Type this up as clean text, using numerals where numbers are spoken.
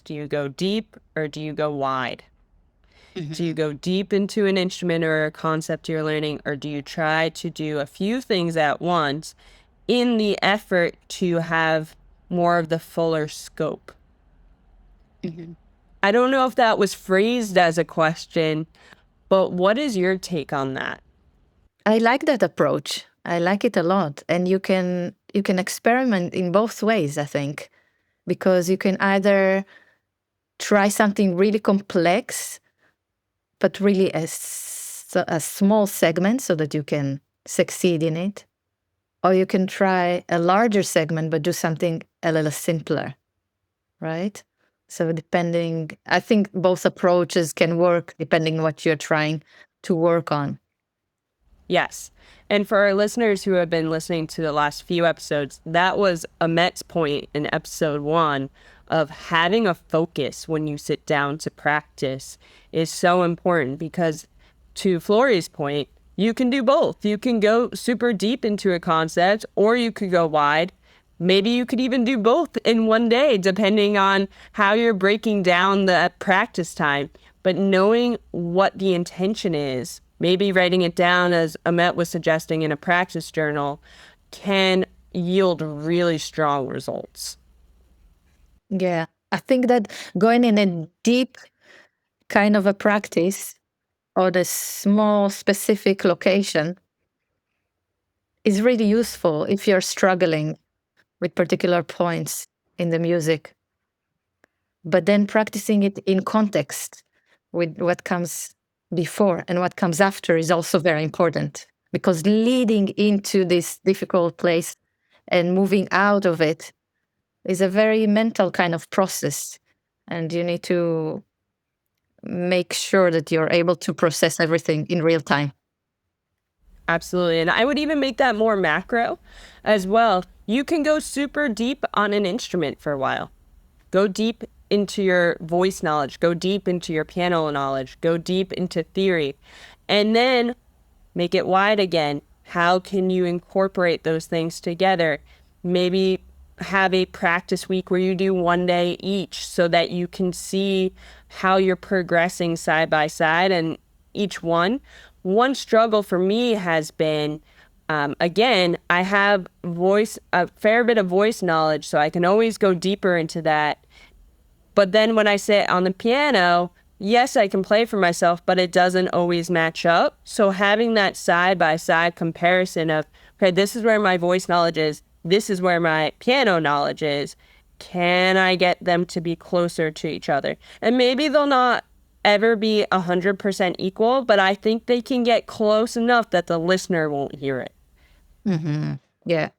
Do you go deep or do you go wide? Mm-hmm. Do you go deep into an instrument or a concept you're learning, or do you try to do a few things at once in the effort to have more of the fuller scope? Mm-hmm. I don't know if that was phrased as a question, but what is your take on that? I like that approach. I like it a lot. And you can experiment in both ways, I think, because you can either try something really complex, but really a small segment so that you can succeed in it. Or you can try a larger segment, but do something a little simpler, right? So I think both approaches can work depending what you're trying to work on. Yes. And for our listeners who have been listening to the last few episodes, that was Amet's point in episode 1 of having a focus when you sit down to practice is so important because, to Florie's point, you can do both. You can go super deep into a concept or you could go wide. Maybe you could even do both in one day, depending on how you're breaking down the practice time. But knowing what the intention is, maybe writing it down as Amet was suggesting in a practice journal, can yield really strong results. Yeah. I think that going in a deep kind of a practice or the small specific location is really useful if you're struggling with particular points in the music. But then practicing it in context with what comes before and what comes after is also very important, because leading into this difficult place and moving out of it is a very mental kind of process. And you need to make sure that you're able to process everything in real time. Absolutely. And I would even make that more macro as well. You can go super deep on an instrument for a while. Go deep into your voice knowledge, go deep into your piano knowledge, go deep into theory, and then make it wide again. How can you incorporate those things together? Maybe have a practice week where you do one day each so that you can see how you're progressing side by side and each one. One struggle for me has been again, I have a fair bit of voice knowledge, so I can always go deeper into that. But then when I sit on the piano, yes, I can play for myself, but it doesn't always match up. So having that side by side comparison of, okay, this is where my voice knowledge is, this is where my piano knowledge is. Can I get them to be closer to each other? And maybe they'll not ever be 100% equal, but I think they can get close enough that the listener won't hear it. Mm-hmm. Yeah.